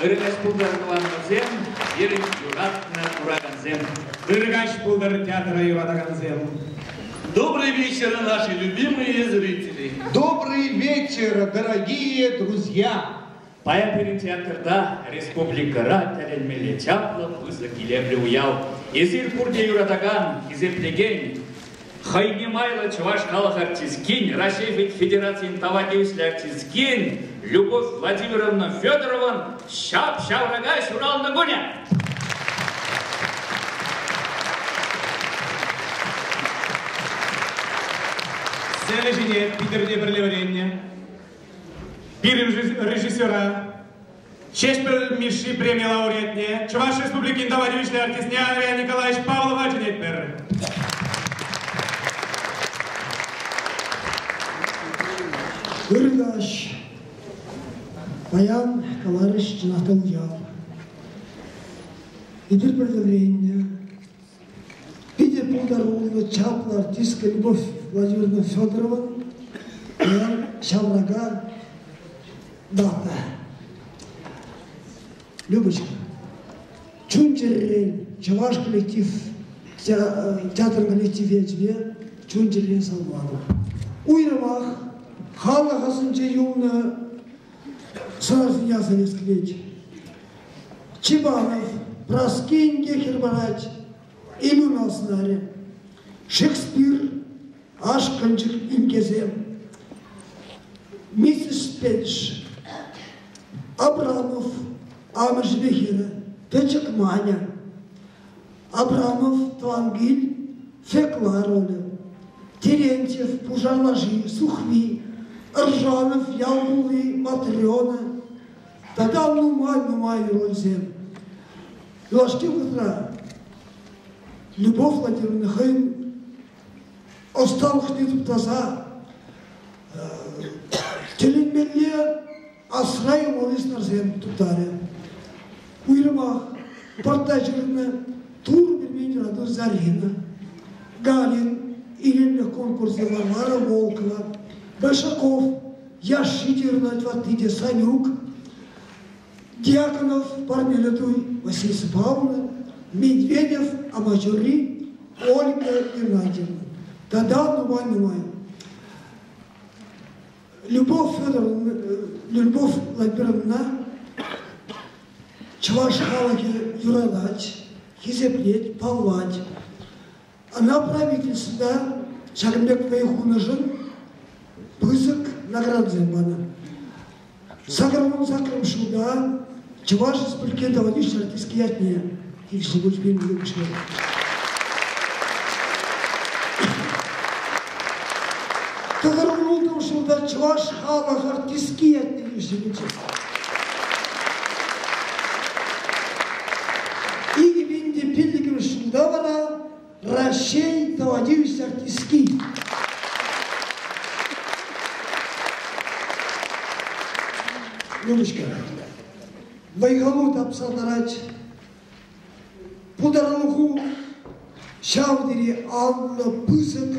Ыргаш пулдар кыланганзем, ерин юратна ураганзем. Ыргаш пулдар театра юратаганзем. Добрый вечер, наши любимые зрители. Добрый вечер, дорогие друзья. Паяпирин театрда республика тәлелмелі чаплы пызы келемлі уяу. Езір пурде юратаган, изеплеген, хайнемайлы чуваш халық артисткин, Россия Федерацияның тавадеуслі артисткин, Любовь Владимировна Федоровна, шап-шаврага шуралны гуня. Сележине Питерде Берлевренне. Пир режиссера, честь Миши премии лауреатне, Чуваш Республики Давадевичный артист Андрея Николаевич Павлов Аджинетпер. Ыргаш, Баян Каларыш Джинатал Яв. Идыр предавление. Питер Пулдарулна Чапла артистка Любовь Владимировна Федорова. Баян Шаврага. Дата. Любочка. Чунчерен, Чаваш коллектив, театр коллективе тебе, Чунчерен Салманов. Уйрамах, Хала Хасанча Юлна, Сарафиня Советский. Чебанов, Проскин Гехербарач, Илюна Снаре, Шекспир, Ашканчик Ингезем, Миссис Педж, Абрамов, Амажбехира, Печек Маня, Абрамов, Твангиль, Феклароля, Терентьев, Пужарлажи, Сухви, Ржанов, Ялгулы, Матрена, Тогда Нумай, Рользем. Лашки утра. Любовь Владимировна Хайм, Осталых нету таза, Теленмелле, Асрай Молис Нарзем Тутаре. Уйрамах, Портажирна, Тур Бельминера Зарина, Галин, Илельных конкурсов Варвара Волкова, Большаков, Яшидерна, Тватыде Санюк, Дьяконов, Пармелетуй, Василий Павловна, Медведев, Амачури, Ольга Геннадьевна. Тогда Нумай. Любовь Федоровна, Любовь Владимировна, Чуваш Халаки Юрадач, Хизеплеть, Палвать. Она правительство Шармбек Вейхунажин, Пызык Наградзембана. Сакрамон Сакрам Шуда, Чуваш Республики Давадиш артистский отне. И все будет время выпущено. Тагарултам Шуда, Чуваш Халах артистский отне. И Винди Пиллигим Шудавана, Рашей Давадиш артистский. Любочка, Вайгалут Апсадарач, Пударалуху, Шавдери, Алла, Пысок,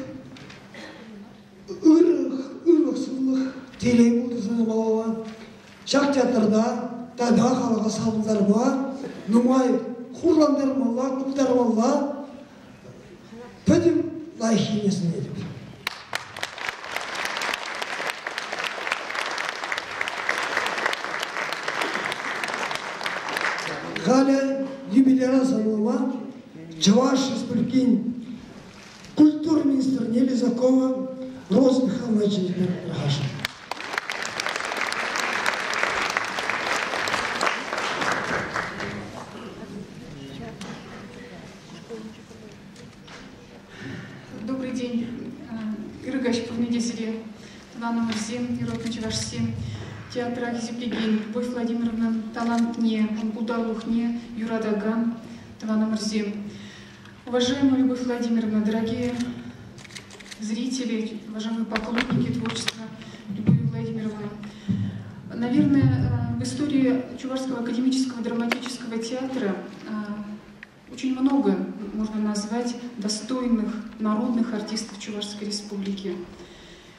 Ирых, Сулых, Телей Мудызанамалова, Шахтятарда, Тада Халага Салдарба, Нумай, Хурландармалла, Кудармалла, Пэдим Лайхи не снедем. Галя юбилера Санлова, Чуваш Республики, культурный министр Нелизакова, Роза Михайловна Рагаша. Добрый день. Иргаш Пурнедесире, Иван Мурзин, Ирод Начеваш 7. Театр Ахизеплеген, Любовь Владимировна Талантне, Удалухне, Юрадаган, Тавана Мурзин. Уважаемая Любовь Владимировна, дорогие зрители, уважаемые поклонники творчества Любови Владимировны, наверное, в истории Чувашского академического драматического театра очень много можно назвать достойных народных артистов Чувашской республики.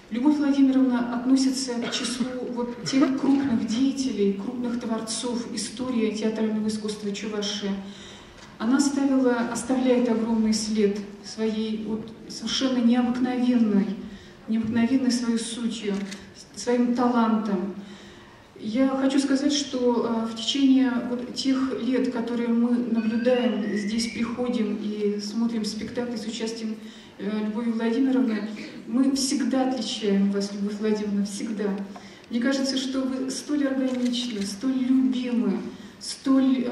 Любовь Владимировна относится к числу вот тех крупных деятелей, крупных творцов истории театрального искусства Чувашии. Она оставляет огромный след своей вот совершенно необыкновенной своей сутью, своим талантом. Я хочу сказать, что в течение вот тех лет, которые мы наблюдаем, здесь приходим и смотрим спектакли с участием Любови Владимировны, мы всегда отличаем вас, Любовь Владимировна, всегда. Мне кажется, что вы столь органичны, столь любимы, столь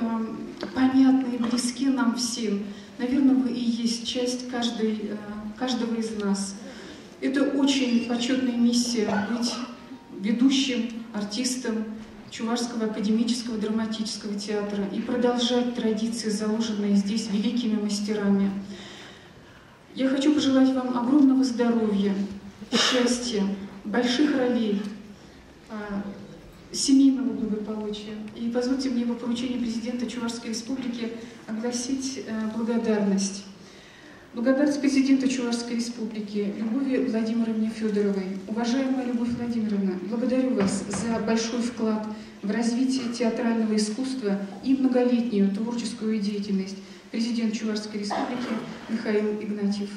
понятны и близки нам всем. Наверное, вы и есть часть каждого из нас. Это очень почетная миссия — быть ведущим артистом Чувашского академического драматического театра и продолжать традиции, заложенные здесь великими мастерами. Я хочу пожелать вам огромного здоровья, счастья, больших ролей, семейного благополучия. И позвольте мне по поручению президента Чувашской Республики огласить благодарность. Благодарность президента Чувашской Республики Любови Владимировне Федоровой. Уважаемая Любовь Владимировна, благодарю вас за большой вклад в развитие театрального искусства и многолетнюю творческую деятельность. Президент Чувашской Республики Михаил Игнатьев.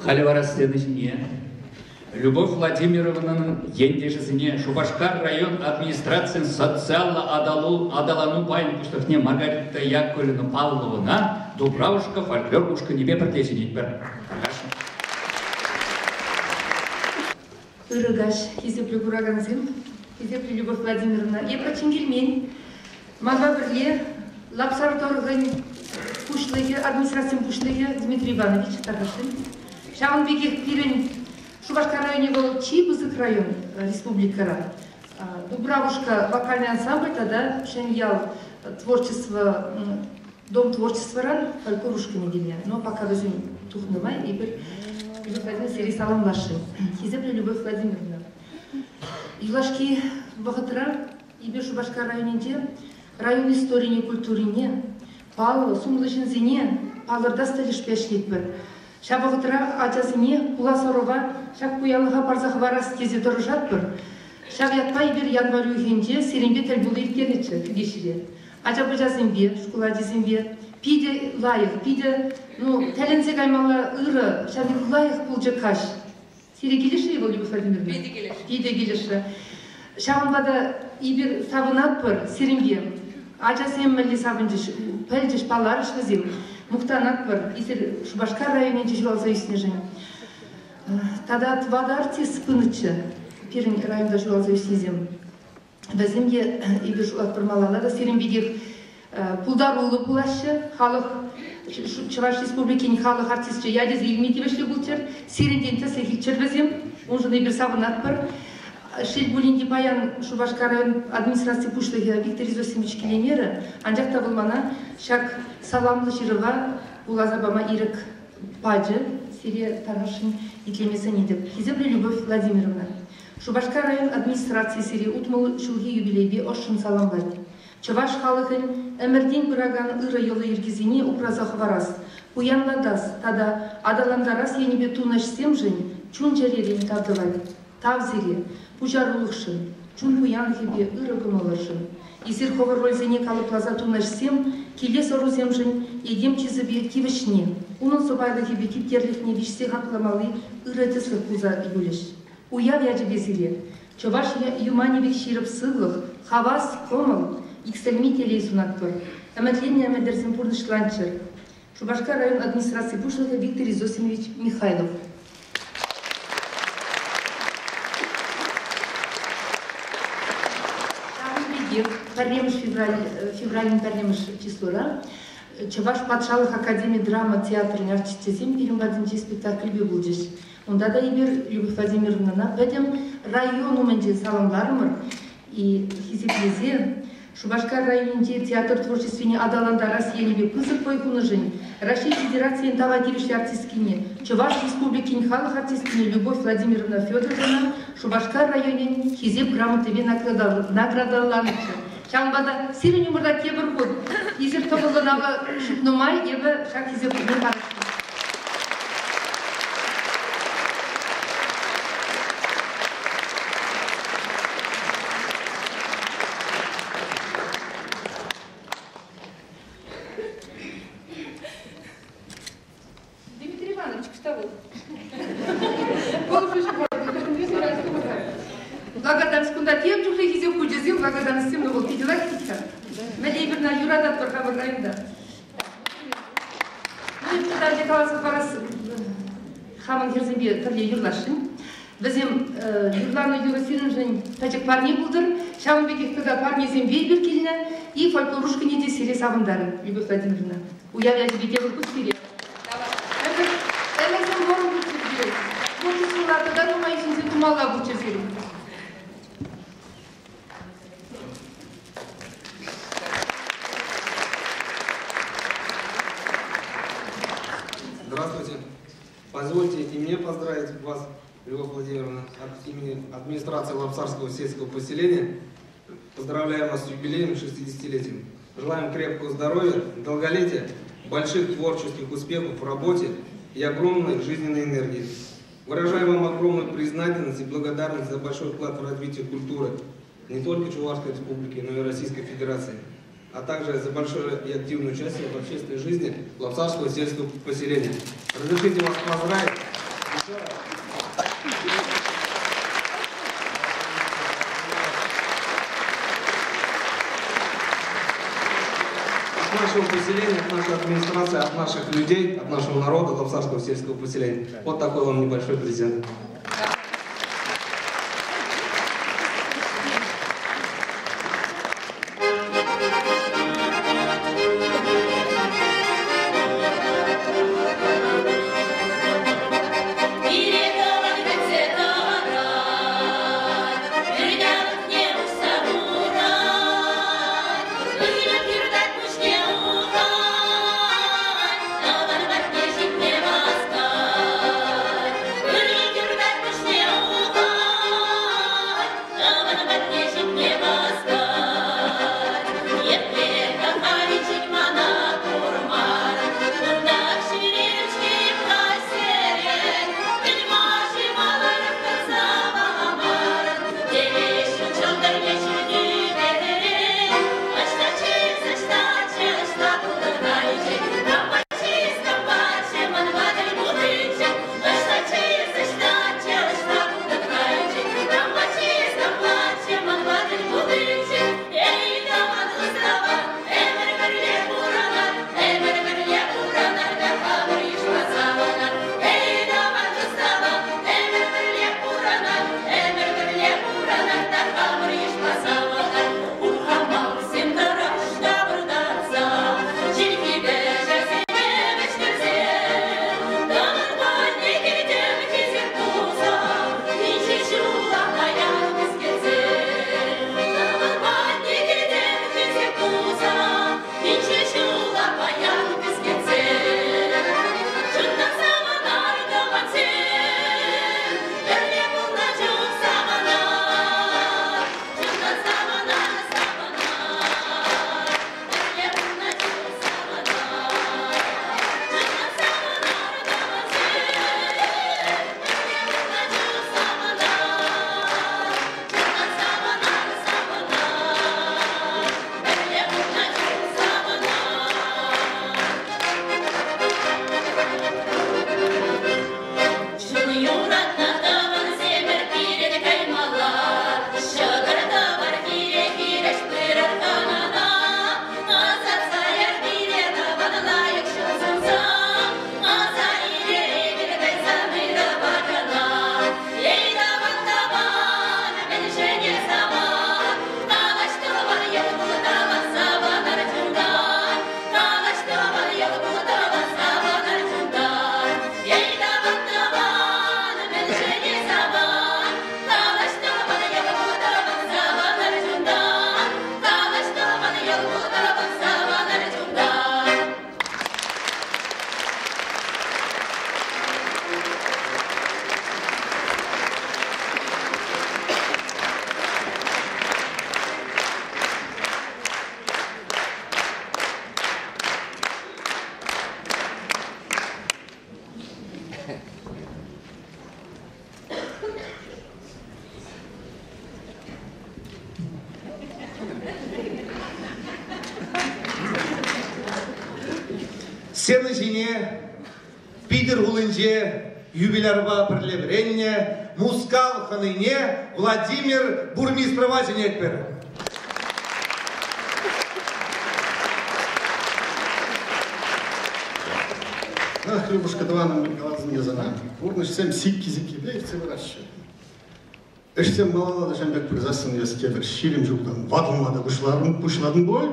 Халиварастенычне, Любовь Владимировна ендежізіне Шубашкар район администрациян социалла адалану пайн пуштахне Маргарита Яковлевна Павловна Дубравушка фольклор ушка небе продлесенить бір. Ирыгаш, хизеплю бураганзым, хизеплю Любовь Владимировна. Епрачингельмен, мага бірле, лапсар торгын пушлыге, администрациян пушлыге Дмитрий Иванович Тарашин. Шағын бекек пирен Шубашкар районе был Чибызык район республикара. Дубравушка вокальный ансамбль, тогда Шеньял творчество, дом творчества ран, фольклорушка неделя. Но пока возьмем тухнымай и бір Любовь Владимировна серии салам лаши. Хизеплю Любовь Владимировна. Юлашки богатыра и бір Шубашкар районенде район истории и культурине, палы, сумлышынзине, палырда стелиш пешлет бір. Шабығытыра ачасыне, Куласорова, шак куялыға барзақ барас тезе тұрышат бір. Шак ятпай бір январю хенде, серембе тәл бұл еркенечі, кегешіре. Ача бұжасынбе, шкула десінбе, пиде лайық, пиде, тәлінсек аймала ұры, шабық лайық бұл жекаш. Сере келеші ебол, Любовь Владимировна? Пиде келеші. Шағынбада ибір сабынат бір, серембе. Ачасым мәлі сабынжыш, пәлжіш балар шызым. Мухтанат бар, если Шубашкар районе тяжело зависнежен. Тогда твадарти спынычы, первый район тяжело зависнезем. Безимге и бежу от Пармалада, серембедих пулдарулы пулашы, халық Чуваш республикин халық артистче ядез илмити бешле булчер, серенденте сехилчер безем, он же не берсавынат бар. Шель булинди паян Шубашкар район администрации пушлыгы Виктор Изосимович Келемері, анжақ табылмана шак саламлы жырыға улазабама ирік паджы, серия тарашын итлемесін едіп. Хизепле Любовь Владимировна. Шубашкар район администрации серия утмыл шулги юбилейбе ошын саламлайды. Чуваш халықын әмірден бұраган ұры елы ергізіне ұпразақы варас. Уянладас, тада адаландарас енебе тунашсем жын, чун жаререн табдывайды. Тавзире, пужарулықшын, чун буянхебе ұрығын олыршын. Изер ховар рользене калыплаза тунашсем, келес оруземжын, едем чизыбе кивішне. Унын собайлығыбе киптерлікне вишсе хақламалы ұрытыслық куза юлеш. Уяв яжы безире. Чуваш юманевик ширып сылық, хавас, комыл, иксельми телей сунаттыр. Әмәтление әмәдерзен пурнышланчыр. Шубашкар район администрации пушлығы Виктор Изосимович Михайлов. Парремыш феврален парремыш числора. Чуваш патшалық академия драма театрын артистезем перембадынче спектакль булдыш. Онда да ибер Любовь Владимировна пәдем району менде саламларымыр и хизеплезе Шубашкар районінде театр творчествене адаланда Россиянебе пызык бойкунышын, Россия Федерациян таватилишли артисткине, Чуваш Республикин халық артисткине Любовь Владимировна Федоровна Шубашкар районен хизеп грамотыве наградаланышы. Шамбада сирен юмырда кебір код, изер тоғылынағы шықнымай ебі шақ хизеп күнен қарышы. Благодарность кундатем чухле хизев куджезим, благодарность всем новых видела китка. Надеюсь, на юрада только выиграем, да. Ну и когда декаласа парас хаман херзембе тарле юрлашин. Bizim yurtlarına yürüsünün tacık parni buldur. Şam'ın когда парни зембе биркилне и фольклорушкине де серия савындары, Любовь Владимировна. Уявляю тебе деву пустыре. Это сам ворон будет. Может, сюда тогда думаю, если ты мало будет серия. Здравствуйте. Позвольте и мне поздравить вас, Любовь Владимировна, от имени администрации Лапсарского сельского поселения. Поздравляем вас с юбилеем 60-летием. Желаем крепкого здоровья, долголетия, больших творческих успехов в работе и огромной жизненной энергии. Выражаю вам огромную признательность и благодарность за большой вклад в развитие культуры не только Чувашской Республики, но и Российской Федерации, а также за большое и активное участие в общественной жизни Лапсарского сельского поселения. Разрешите вас поздравить. От нашего поселения, от нашей администрации, от наших людей, от нашего народа, Лапсарского сельского поселения. Вот такой вам небольшой презент. You're Сенежине, Питер Гулынже, юбилярба прилебренне, Мускал ханыне, Владимир бурмистрова женекпер. Ах, Любушка, два нам глазом не за нами. Урныш всем сикки-зики, бейте вращи. Эштем малала да жамбек призасын яскедер, шилим жугдан, вадылмада пушладын бой.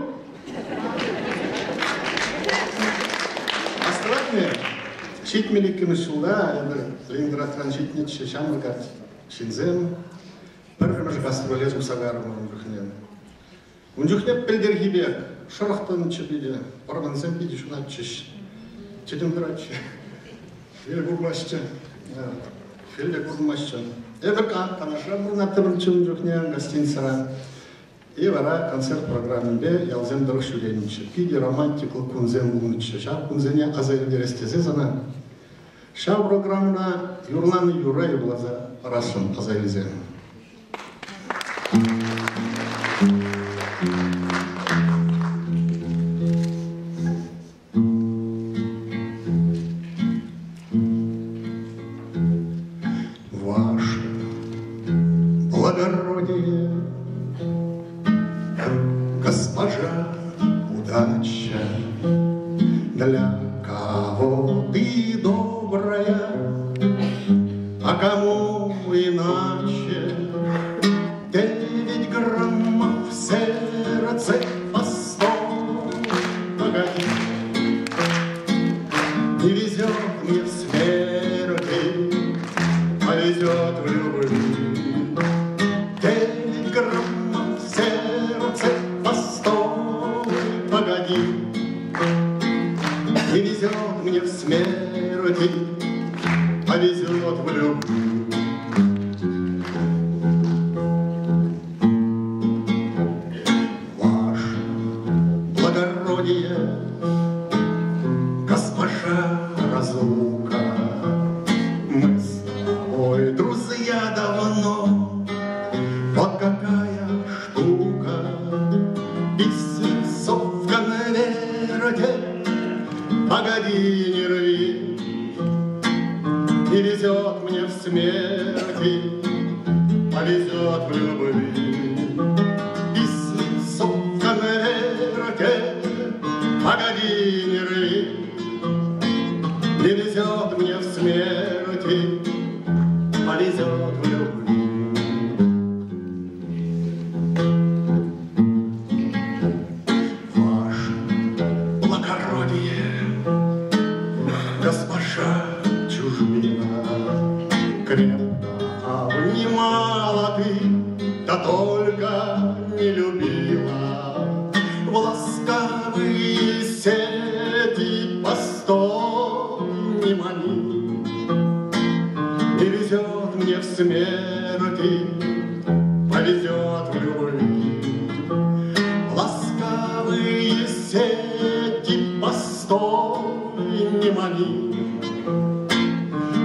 Астратне, шит меликкіміз жылда, Ленинградтан житнетші шамыргат шинзем, бір гастролезм сагарым ұнжықнен. Ұнжықнеп білдергі бек, шырақтан чебеде, парманзем биде шунатчыш. Четем врачи, фельгурмашчы, Эверка, канаша, бурнаттырым чымжықнен гостиницара. И вара концерт программында ялзем дұрышуленінші. Пиде романтикл кунзен бұлынычы. Шап кунзене азайлы дерестезе зана. Шап программына юрланы юра юрлаза расын азайлызен. Ваше благородие, госпожа удача, для кого ты добрая, а кому иначе. 9 граммов в сердце по 100. Погоди, не везет мне в смерти, а везет в любви. 9 граммов в сердце по 100. Погоди, не везет мне в смерти, а везет в любви. Ваше благородие, госпожа разлука, мы с тобой друзья давно. Вот какая штука, из весов в конверте. Погоди, не рви, не везет мне в смерти, а везет в любви. Из весов в конверте. Погоди, не рви, не везет мне в смерти, а везет в любви. Ваше благородие, госпожа чужбина, крепко обнимала ты, да только не любила. В ласковые сети постой не мани, не везет мне в смерти, а везет в любви. Ласковые сети постой не мани,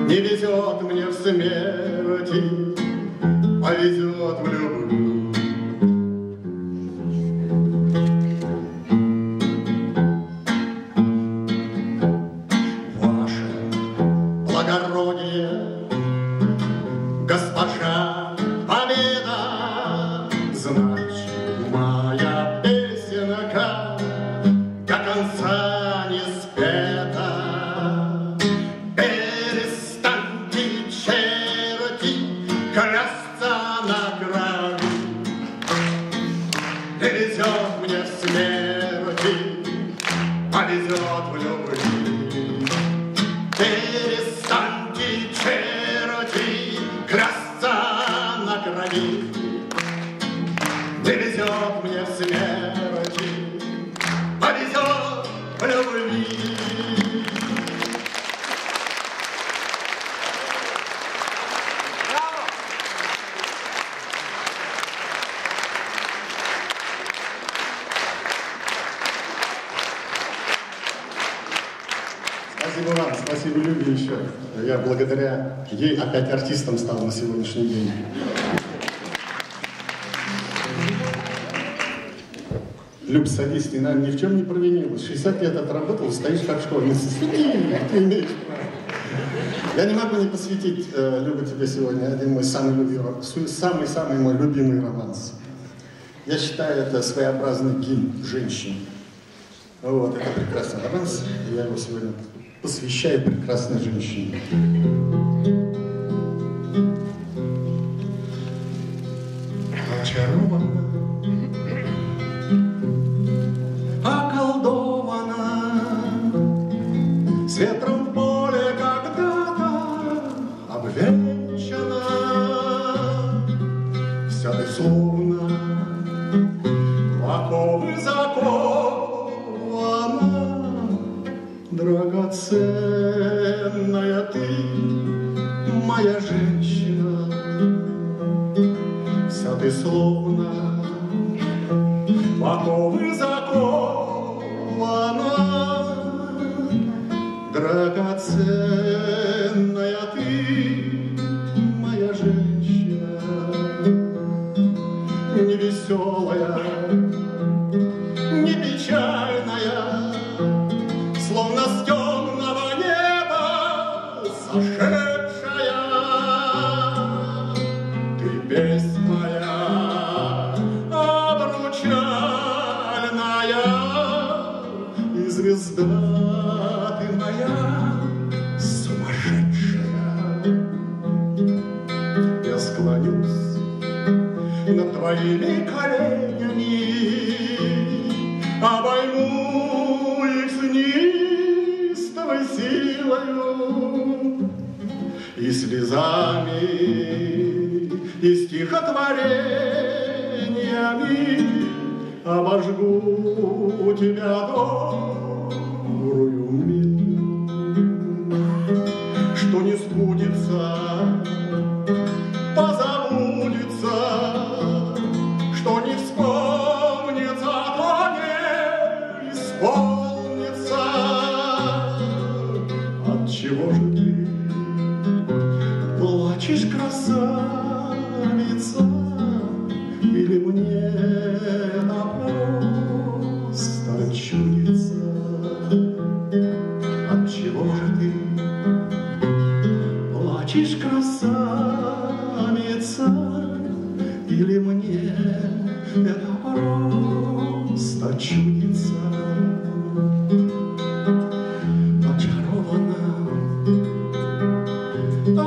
не везет мне в смерти, а везет в любви. Благородие, госпожа победа, значит, моя песенка до конца не спета. Перестаньте, черти, красться на крови, не везет мне в смерти, а везет в любви. Перестаньте, черти, красться на крови, не везет мне в смерти, а везет в любви. Спасибо вам, спасибо Любе еще. Я благодаря ей опять артистом стал на сегодняшний день. Люб, садись, ты, наверное, ни в чем не провинилась. 60 лет отработал, стоишь как школьница. Ты имеешь право. Я не могу не посвятить, Люба, тебе сегодня один мой самый мой любимый романс. Я считаю, это своеобразный гимн женщин. Вот, это прекрасный романс, и я его сегодня посвящаю прекрасной женщине. Очарована, околдована, с ветром в поле когда-то обвенчана, вся ты словно в оковы закована, драгоценная ты, моя женщина, вся ты словно в оковы закована, драгоценная ты, моя женщина, не веселая, не печальная, словно с темного неба сошедшая, ты песнь моя обручальная, и звезда ты моя сумасшедшая. Я склонюсь над твоими коленями, обойму их с неистовой силою, и слезами, и стихотворениями обожгу тебя добрую милую, что не сбудется, позабудется, что не вспомнится, то не исполнится. Отчего же ты плачешь, красавица, или мне это просто чудится? Отчего же ты плачешь, красавица, или мне это просто чудится? Очарована,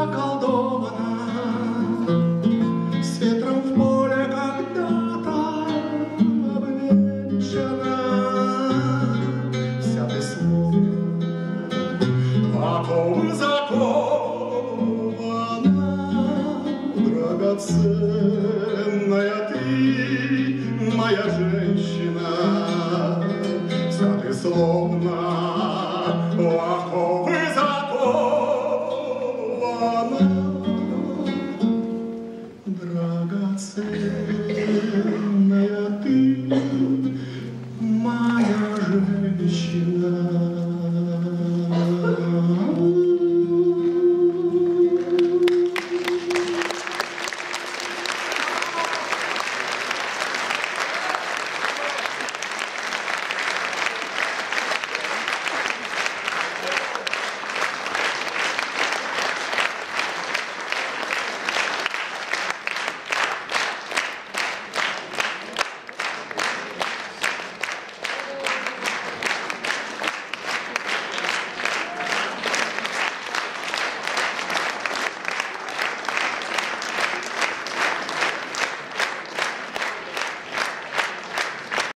околдована, с ветром в поле когда-то обвенчана, вся ты словно в оковы закована, драгоценная ты, моя женщина, вся ты словно в